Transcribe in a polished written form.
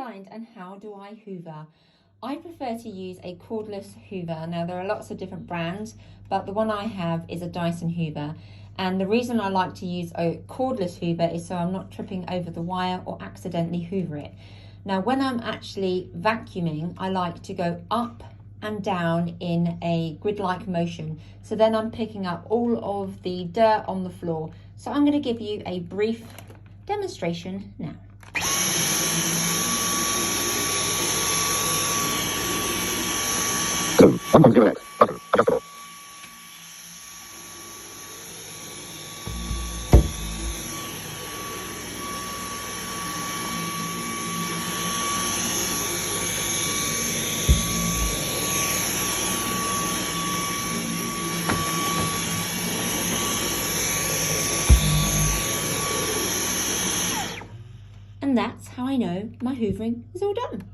find and how do I hoover? I prefer to use a cordless hoover. Now there are lots of different brands, but the one I have is a Dyson hoover. And the reason I like to use a cordless hoover is so I'm not tripping over the wire or accidentally hoover it. Now when I'm actually vacuuming, I like to go up and down in a grid-like motion. So then I'm picking up all of the dirt on the floor. So I'm going to give you a brief demonstration now. And that's how I know my hoovering is all done.